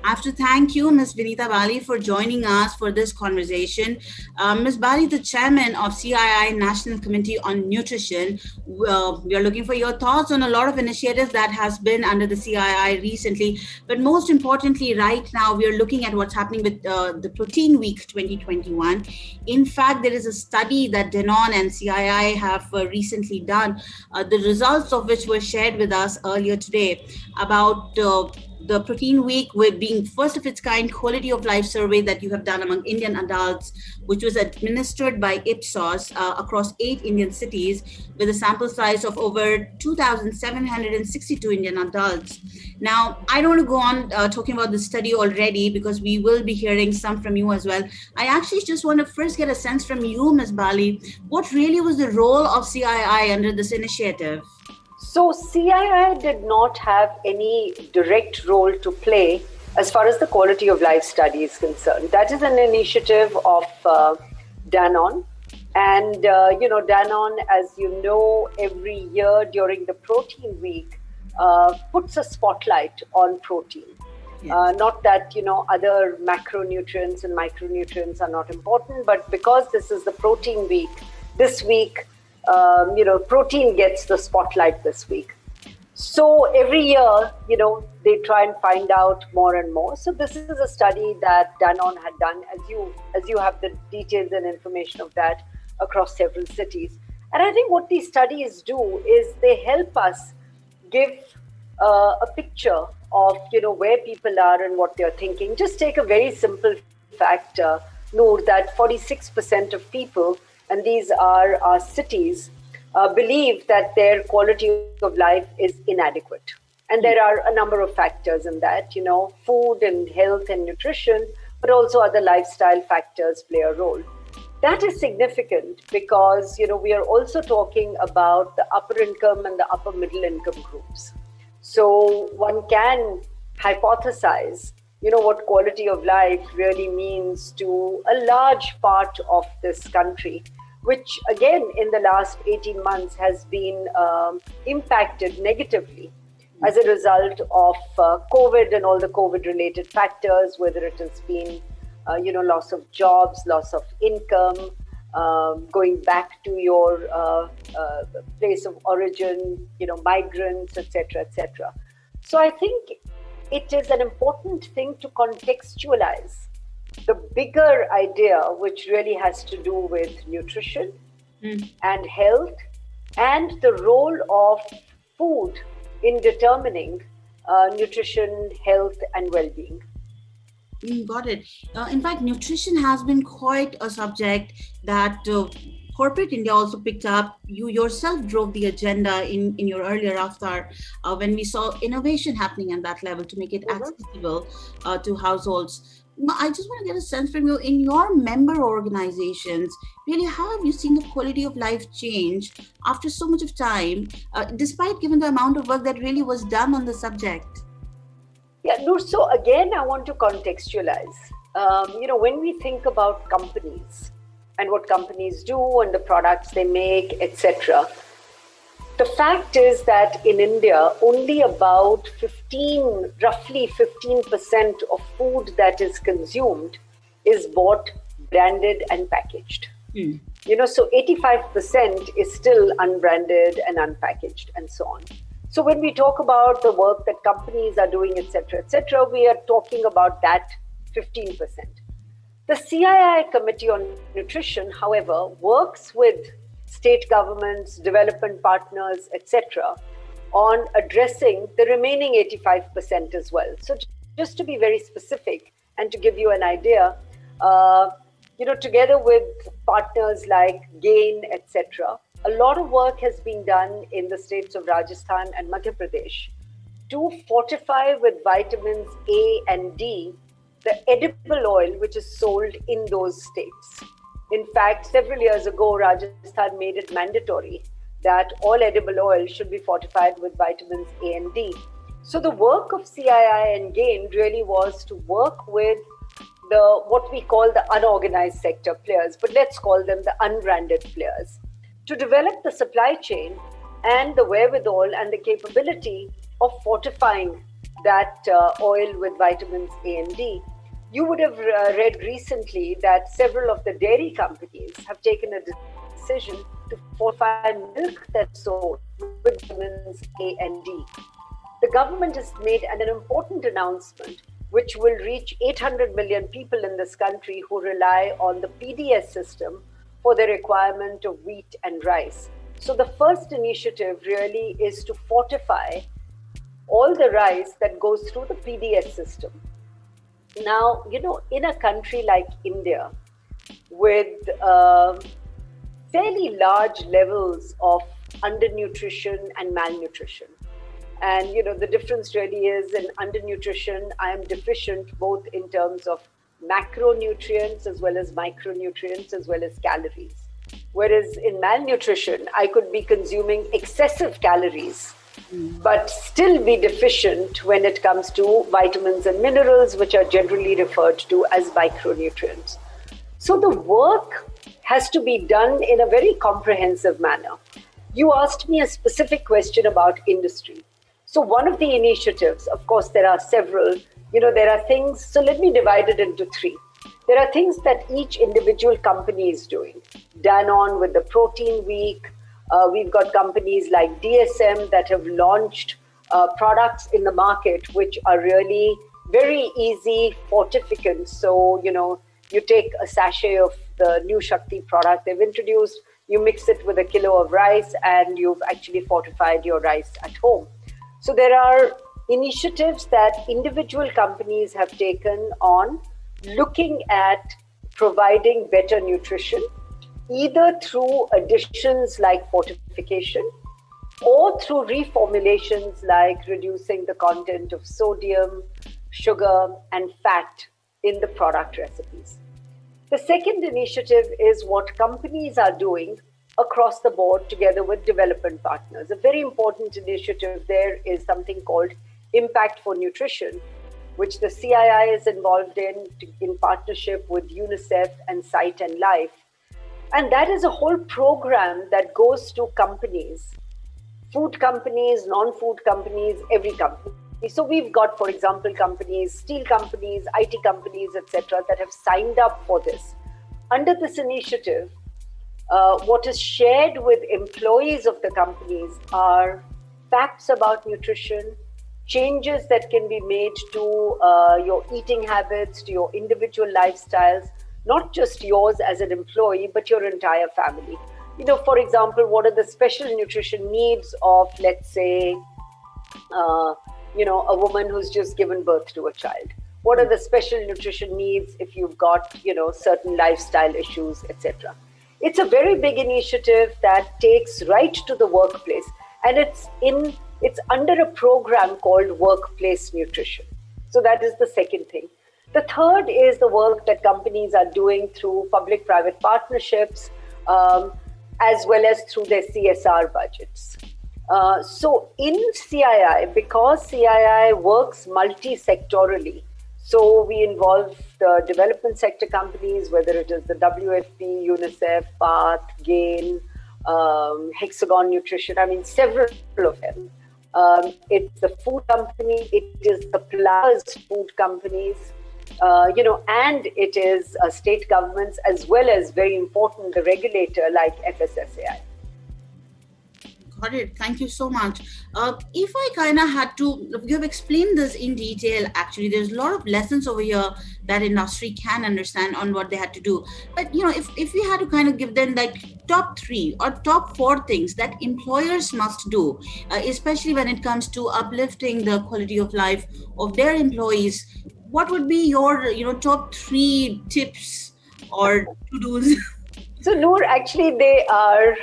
I have to thank you, Ms. Vinita Bali, for joining us for this conversation. Ms. Bali, the chairman of CII National Committee on Nutrition, we are looking for your thoughts on a lot of initiatives that has been under the CII recently. But most importantly, right now, we are looking at what's happening with the Protein Week 2021. In fact, there is a study that Danone and CII have recently done, the results of which were shared with us earlier today about the Protein Week with being first of its kind quality of life survey that you have done among Indian adults, which was administered by Ipsos across 8 Indian cities with a sample size of over 2,762 Indian adults. Now, I don't want to go on talking about the study already because we will be hearing some from you as well. I actually just want to first get a sense from you, Ms. Bali, what really was the role of CII under this initiative? So CII did not have any direct role to play as far as the quality of life study is concerned. That is an initiative of Danone. And, Danone, as you know, every year during the Protein Week, puts a spotlight on protein. Yes. Not that, other macronutrients and micronutrients are not important, but because this is the Protein Week, this week, protein gets the spotlight this week. So every year, they try and find out more and more. So this is a study that Danone had done, as you have the details and information of that across several cities. And I think what these studies do is they help us give a picture of, where people are and what they're thinking. Just take a very simple fact, Noor, that 46% of people, and these are our cities, believe that their quality of life is inadequate. And there are a number of factors in that, food and health and nutrition, but also other lifestyle factors play a role. That is significant because, we are also talking about the upper income and the upper middle income groups. So one can hypothesize, what quality of life really means to a large part of this country, which again, in the last 18 months has been impacted negatively as a result of COVID and all the COVID-related factors, whether it has been, loss of jobs, loss of income, going back to your place of origin, migrants, etc., etc. So I think it is an important thing to contextualize the bigger idea, which really has to do with nutrition and health and the role of food in determining nutrition, health, and well-being. Got it. In fact, nutrition has been quite a subject that corporate India also picked up. You yourself drove the agenda in your earlier avatar when we saw innovation happening at that level to make it accessible to households. I just want to get a sense from you, in your member organizations, really, how have you seen the quality of life change after so much of time, despite given the amount of work that really was done on the subject? Yeah, Noor, so again, I want to contextualize. When we think about companies and what companies do and the products they make, etc., the fact is that in India, only about roughly 15% of food that is consumed is bought, branded and packaged. So 85% is still unbranded and unpackaged and so on. So when we talk about the work that companies are doing, etc., we are talking about that 15%. The CII Committee on Nutrition, however, works with state governments, development partners, etc., on addressing the remaining 85% as well. So just to be very specific and to give you an idea, together with partners like GAIN, etc., a lot of work has been done in the states of Rajasthan and Madhya Pradesh to fortify with vitamins A and D the edible oil which is sold in those states. In fact, several years ago, Rajasthan made it mandatory that all edible oil should be fortified with vitamins A and D. So the work of CII and GAIN really was to work with what we call the unorganized sector players, but let's call them the unbranded players, to develop the supply chain and the wherewithal and the capability of fortifying that oil with vitamins A and D, you would have read recently that several of the dairy companies have taken a decision to fortify milk that's sold with vitamins A and D. The government has made an important announcement which will reach 800 million people in this country who rely on the PDS system for the requirement of wheat and rice. So the first initiative really is to fortify all the rice that goes through the PDS system. Now, in a country like India, with fairly large levels of undernutrition and malnutrition, and the difference really is in undernutrition, I am deficient both in terms of macronutrients as well as micronutrients as well as calories. Whereas in malnutrition, I could be consuming excessive calories, but still be deficient when it comes to vitamins and minerals, which are generally referred to as micronutrients. So the work has to be done in a very comprehensive manner. You asked me a specific question about industry. So one of the initiatives, of course, there are several, there are things, so let me divide it into three. There are things that each individual company is doing. Danone with the Protein Week. We've got companies like DSM that have launched products in the market which are really very easy fortificants. So, you take a sachet of the New Shakti product they've introduced, you mix it with a kilo of rice, and you've actually fortified your rice at home. So there are initiatives that individual companies have taken on looking at providing better nutrition, either through additions like fortification or through reformulations like reducing the content of sodium, sugar, and fat in the product recipes. The second initiative is what companies are doing across the board together with development partners. A very important initiative there is something called Impact for Nutrition, which the CII is involved in partnership with UNICEF and Sight and Life. And that is a whole program that goes to companies, food companies, non-food companies, every company. So we've got, for example, companies, steel companies, IT companies, etc., that have signed up for this. Under this initiative, what is shared with employees of the companies are facts about nutrition, changes that can be made to your eating habits, to your individual lifestyles, not just yours as an employee, but your entire family. For example, what are the special nutrition needs of, let's say, a woman who's just given birth to a child? What are the special nutrition needs if you've got, certain lifestyle issues, etc.? It's a very big initiative that takes right to the workplace, and it's under a program called Workplace Nutrition. So that is the second thing. The third is the work that companies are doing through public-private partnerships, as well as through their CSR budgets. So in CII, because CII works multi-sectorally, so we involve the development sector companies, whether it is the WFP, UNICEF, PATH, GAIN, Hexagon Nutrition, several of them. It's the food company, it is the suppliers, food companies, and it is state governments, as well as, very important, the regulator like FSSAI. Got it. Thank you so much. If I kind of had to, you've explained this in detail, actually, there's a lot of lessons over here that industry can understand on what they had to do. But, if we had to kind of give them like top 3 or top 4 things that employers must do, especially when it comes to uplifting the quality of life of their employees, what would be your, top 3 tips or to-dos? So, Noor, actually, they are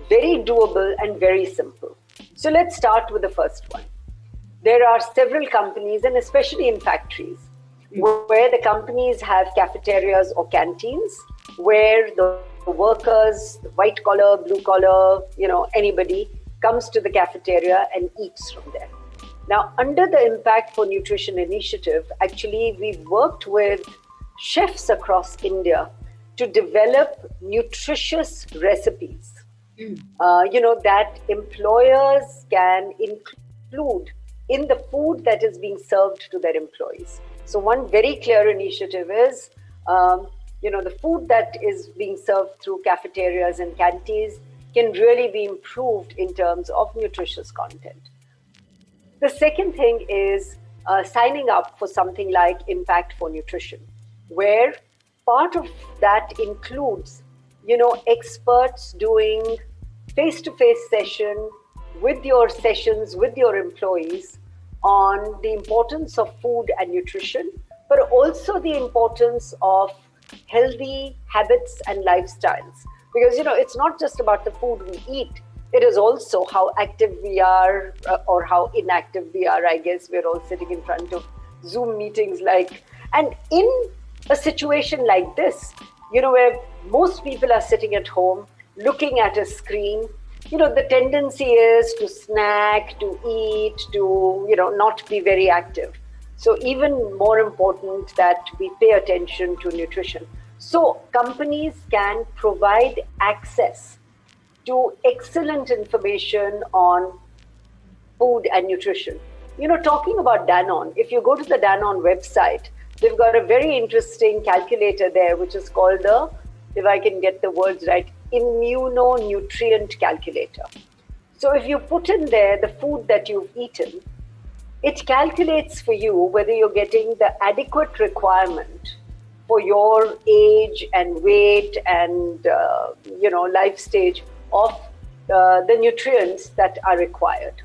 very doable and very simple. So let's start with the first one. There are several companies, and especially in factories, where the companies have cafeterias or canteens where the workers, white collar, blue collar, anybody comes to the cafeteria and eats from there. Now, under the Impact for Nutrition initiative, actually, we've worked with chefs across India to develop nutritious recipes. That employers can include in the food that is being served to their employees. So one very clear initiative is, the food that is being served through cafeterias and canteens can really be improved in terms of nutritious content. The second thing is signing up for something like Impact for Nutrition, where part of that includes, experts doing face-to-face sessions with your employees on the importance of food and nutrition, but also the importance of healthy habits and lifestyles. Because, it's not just about the food we eat, it is also how active we are or how inactive we are. I guess we're all sitting in front of Zoom meetings and in a situation like this, where most people are sitting at home looking at a screen, the tendency is to snack, to eat, to, not be very active. So even more important that we pay attention to nutrition. So companies can provide access to excellent information on food and nutrition. Talking about Danone, if you go to the Danone website, they've got a very interesting calculator there, which is called the, if I can get the words right, immunonutrient calculator. So if you put in there the food that you've eaten, it calculates for you whether you're getting the adequate requirement for your age and weight and life stage of the nutrients that are required.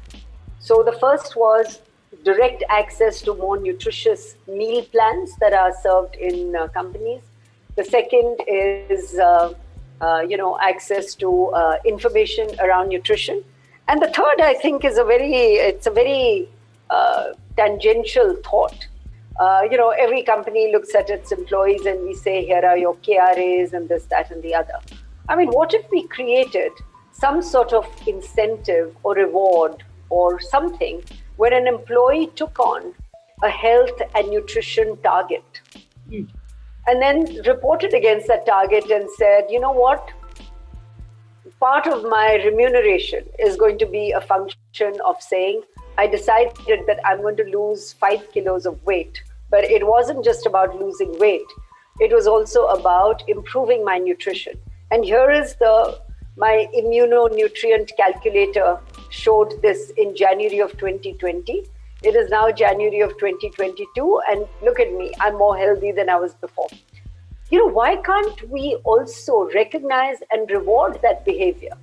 So the first was direct access to more nutritious meal plans that are served in companies. The second is access to information around nutrition. And the third, I think, is a very tangential thought. Every company looks at its employees and we say, here are your KRAs and this, that, and the other. I mean, what if we created some sort of incentive or reward or something where an employee took on a health and nutrition target and then reported against that target and said, you know what? Part of my remuneration is going to be a function of saying, I decided that I'm going to lose 5 kilos of weight. But it wasn't just about losing weight. It was also about improving my nutrition. And here is my immunonutrient calculator showed this in January of 2020. It is now January of 2022. And look at me, I'm more healthy than I was before. Why can't we also recognize and reward that behavior?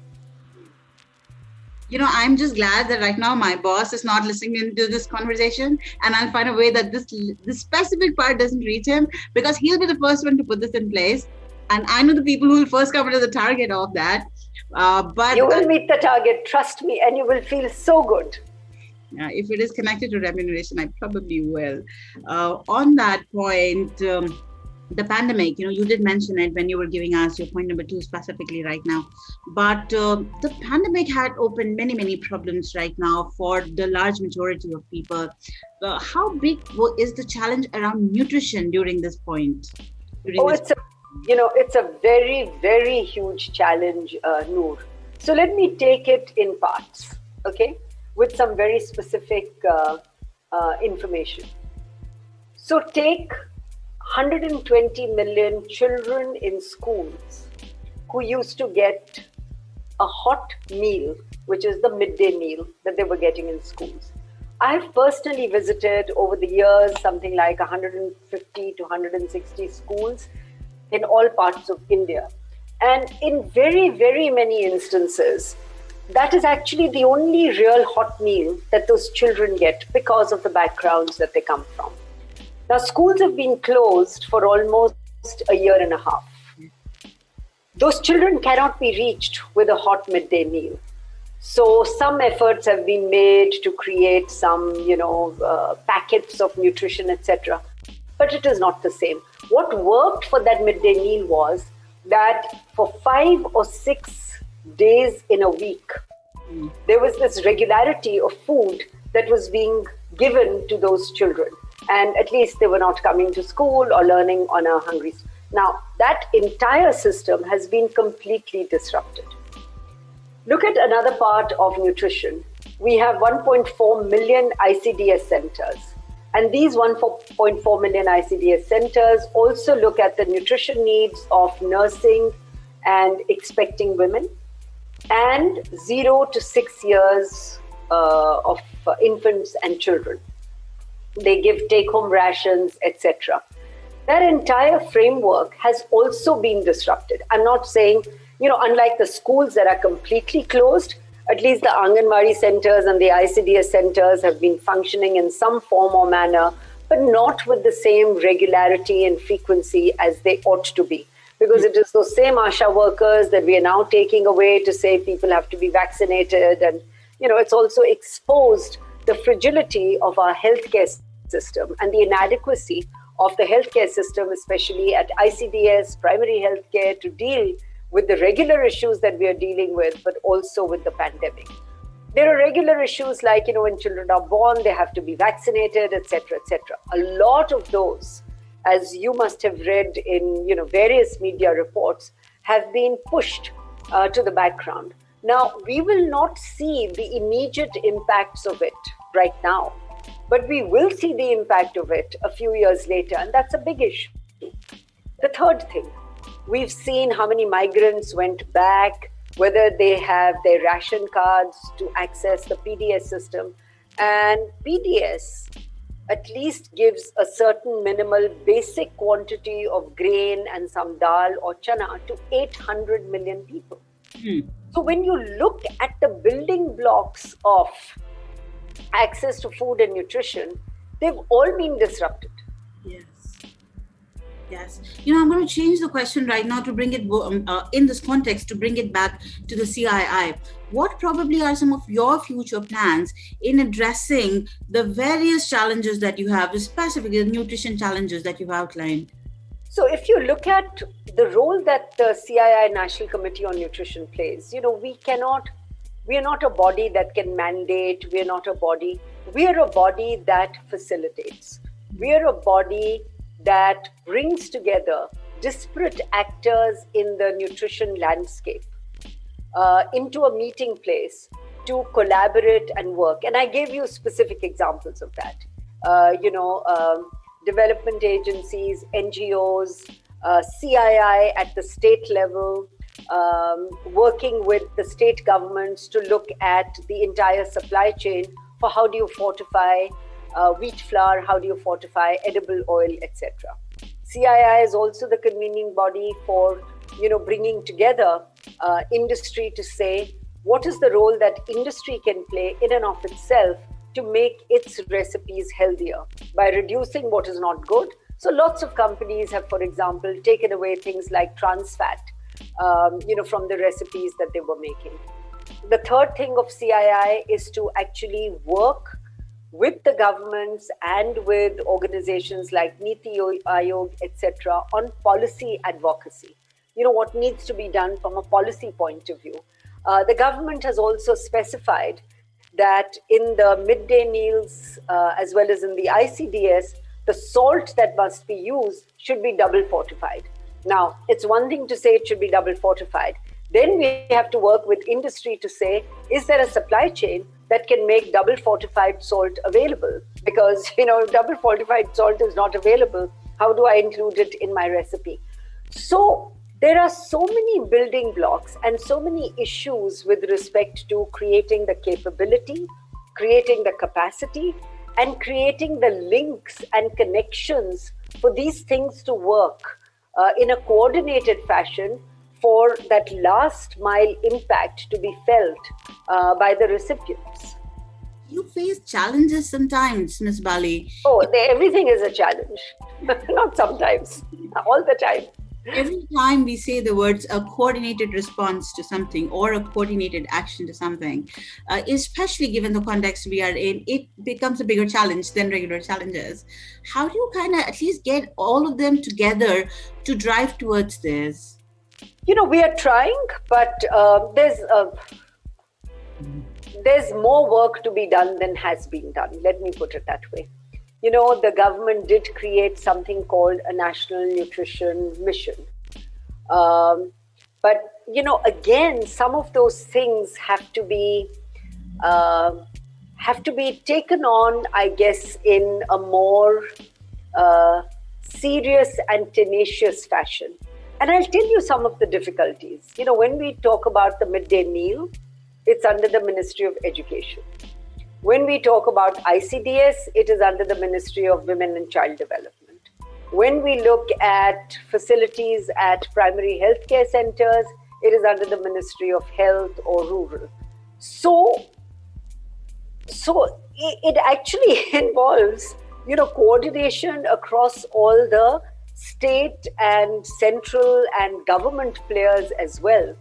I'm just glad that right now my boss is not listening into this conversation, and I'll find a way that this specific part doesn't reach him, because he'll be the first one to put this in place. And I know the people who will first come to the target of that. But you will meet the target, trust me, and you will feel so good. If it is connected to remuneration, I probably will. On that point, the pandemic, you did mention it when you were giving us your point number 2 specifically right now. But the pandemic had opened many, many problems right now for the large majority of people. How big is the challenge around nutrition during this point? It's a very, very huge challenge, Noor. So let me take it in parts, okay, with some very specific information. So take 120 million children in schools who used to get a hot meal, which is the midday meal that they were getting in schools. I've personally visited over the years something like 150 to 160 schools in all parts of India. And in very, very many instances, that is actually the only real hot meal that those children get because of the backgrounds that they come from. Now, schools have been closed for almost a year and a half. Those children cannot be reached with a hot midday meal. So some efforts have been made to create some, packets of nutrition, etc. But it is not the same. What worked for that midday meal was that for 5 or 6 days in a week, there was this regularity of food that was being given to those children. And at least they were not coming to school or learning on a hungry. Now, that entire system has been completely disrupted. Look at another part of nutrition. we have 1.4 million ICDS centers. And these 1.4 million ICDS centers also look at the nutrition needs of nursing and expecting women and 0 to 6 years of infants and children. They give take-home rations, etc. That entire framework has also been disrupted. I'm not saying, unlike the schools that are completely closed, at least the Anganwadi centers and the ICDS centers have been functioning in some form or manner, but not with the same regularity and frequency as they ought to be. Because it is those same ASHA workers that we are now taking away to say people have to be vaccinated. And, it's also exposed the fragility of our healthcare system and the inadequacy of the healthcare system, especially at ICDS, primary healthcare, to deal with the regular issues that we are dealing with, but also with the pandemic. There are regular issues like, when children are born, they have to be vaccinated, etc., etc. A lot of those, as you must have read in, various media reports, have been pushed to the background. Now, we will not see the immediate impacts of it right now, but we will see the impact of it a few years later, and that's a big issue. The third thing, we've seen how many migrants went back, whether they have their ration cards to access the PDS system. And PDS at least gives a certain minimal basic quantity of grain and some dal or chana to 800 million people. So when you look at the building blocks of access to food and nutrition, they've all been disrupted. Yes. I'm going to change the question right now to bring it in this context, to bring it back to the CII. What probably are some of your future plans in addressing the various challenges that you have, specifically the nutrition challenges that you've outlined? So if you look at the role that the CII National Committee on Nutrition plays, we are not a body that can mandate, we are not a body, we are a body that facilitates. We are a body that brings together disparate actors in the nutrition landscape into a meeting place to collaborate and work. And I gave you specific examples of that. Development agencies, NGOs, CII at the state level, working with the state governments to look at the entire supply chain for how do you fortify wheat flour, how do you fortify edible oil, etc. CII is also the convening body for, bringing together industry to say, what is the role that industry can play in and of itself to make its recipes healthier by reducing what is not good. So lots of companies have, for example, taken away things like trans fat, from the recipes that they were making. The third thing of CII is to actually work with the governments and with organizations like Niti Aayog, etc., on policy advocacy. What needs to be done from a policy point of view. The government has also specified that in the midday meals, as well as in the ICDS, the salt that must be used should be double fortified. Now, it's one thing to say it should be double fortified. Then we have to work with industry to say, is there a supply chain that can make double fortified salt available? Because, double fortified salt is not available. How do I include it in my recipe? So there are so many building blocks and so many issues with respect to creating the capability, creating the capacity, and creating the links and connections for these things to work in a coordinated fashion for that last mile impact to be felt by the recipients. You face challenges sometimes, Ms. Bali. Oh, everything is a challenge. Not sometimes, all the time. Every time we say the words a coordinated response to something or a coordinated action to something, especially given the context we are in, it becomes a bigger challenge than regular challenges. How do you kind of at least get all of them together to drive towards this? We are trying, but there's more work to be done than has been done. Let me put it that way. The government did create something called a National Nutrition Mission. But, again, some of those things have to be have to be taken on, I guess, in a more serious and tenacious fashion. And I'll tell you some of the difficulties. You know, when we talk about the midday meal, it's under the Ministry of Education. When we talk about ICDS, it is under the Ministry of Women and Child Development. When we look at facilities at primary healthcare centers, it is under the Ministry of Health or Rural. So it actually involves, you know, coordination across all the state and central and government players as well.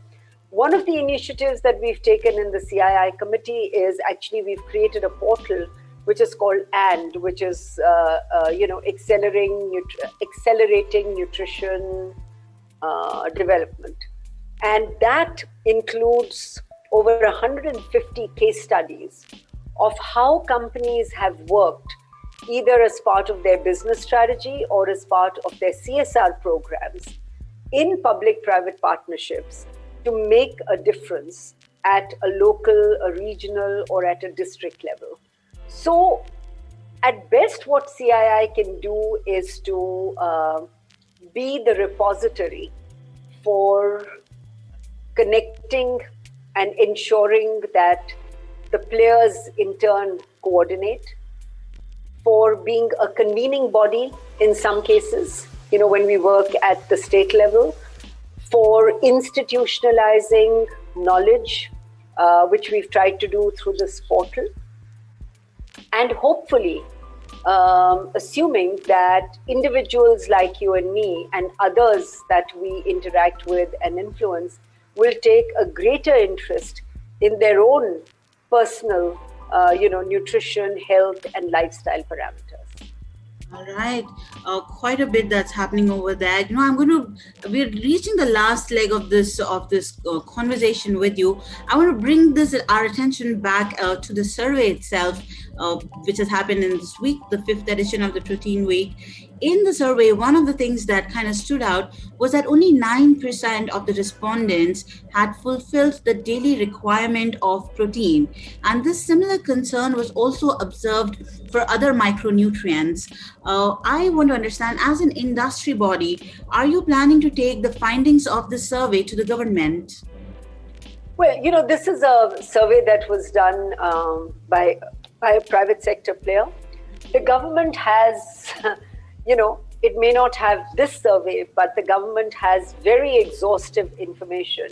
One of the initiatives that we've taken in the CII committee is actually we've created a portal which is called AND, which is accelerating nutrition development, and that includes over 150 case studies of how companies have worked either as part of their business strategy or as part of their CSR programs in public-private partnerships to make a difference at a local, a regional, or at a district level. So, at best, what CII can do is to be the repository for connecting and ensuring that the players in turn coordinate, for being a convening body in some cases, you know, when we work at the state level, for institutionalizing knowledge, which we've tried to do through this portal, and hopefully assuming that individuals like you and me and others that we interact with and influence will take a greater interest in their own personal nutrition, health, and lifestyle parameters. All right, quite a bit that's happening over there. You know, we're reaching the last leg of this conversation with you. I want to bring our attention back to the survey itself, which has happened in this week, the 5th edition of the Protein Week. In the survey, one of the things that kind of stood out was that only 9% of the respondents had fulfilled the daily requirement of protein. And this similar concern was also observed for other micronutrients. I want to understand, as an industry body, are you planning to take the findings of this survey to the government? Well, you know, this is a survey that was done by a private sector player. The government has... it may not have this survey, but the government has very exhaustive information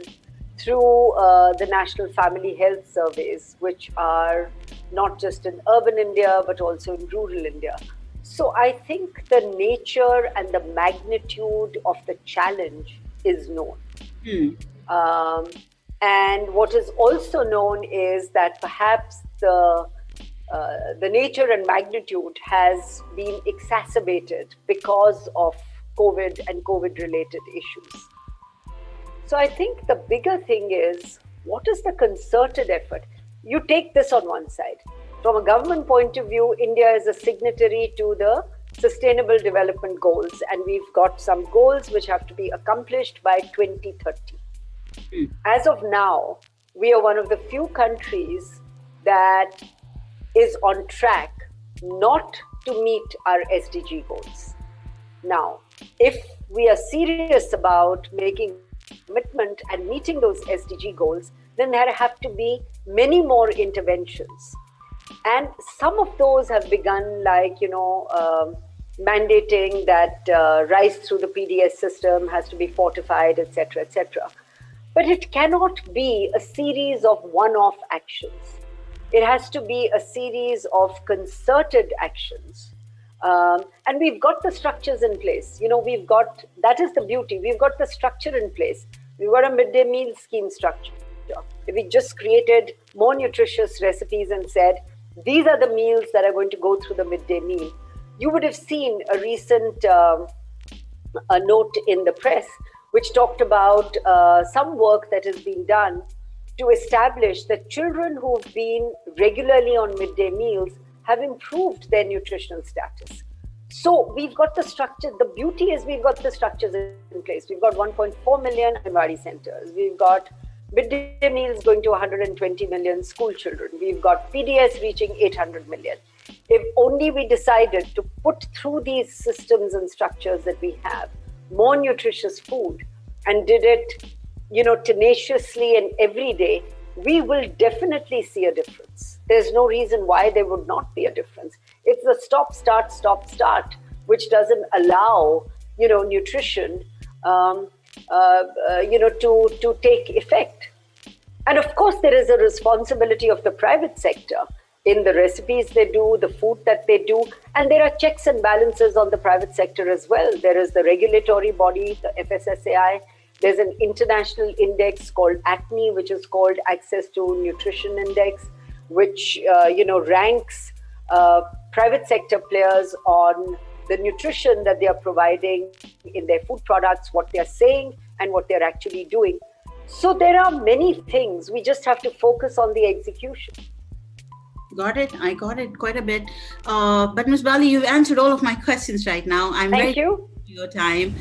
through the National Family Health Surveys, which are not just in urban India, but also in rural India. So I think the nature and the magnitude of the challenge is known. And what is also known is that perhaps the nature and magnitude has been exacerbated because of COVID and COVID-related issues. So I think the bigger thing is, what is the concerted effort? You take this on one side. From a government point of view, India is a signatory to the Sustainable Development Goals, and we've got some goals which have to be accomplished by 2030. As of now, we are one of the few countries that is on track not to meet our SDG goals. Now, if we are serious about making commitment and meeting those SDG goals, then there have to be many more interventions. And some of those have begun, like, mandating that rice through the PDS system has to be fortified, etc., etc. But it cannot be a series of one-off actions. It has to be a series of concerted actions. And we've got the structures in place. That is the beauty. We've got the structure in place. We've got a midday meal scheme structure. If we just created more nutritious recipes and said, these are the meals that are going to go through the midday meal, you would have seen a recent a note in the press which talked about some work that has been done to establish that children who've been regularly on midday meals have improved their nutritional status. So we've got the structure. The beauty is we've got the structures in place. We've got 1.4 million Anganwadi centers. We've got midday meals going to 120 million school children. We've got PDS reaching 800 million. If only we decided to put through these systems and structures that we have more nutritious food and did it, tenaciously and every day, we will definitely see a difference. There's no reason why there would not be a difference. It's the stop, start, which doesn't allow, nutrition, to take effect. And of course, there is a responsibility of the private sector in the recipes they do, the food that they do, and there are checks and balances on the private sector as well. There is the regulatory body, the FSSAI. There's an international index called ACNI, which is called Access to Nutrition Index, which ranks private sector players on the nutrition that they are providing in their food products, what they're saying and what they're actually doing. So there are many things. We just have to focus on the execution. Got it. I got it quite a bit. But Ms. Bali, you've answered all of my questions right now. Thank you for your time.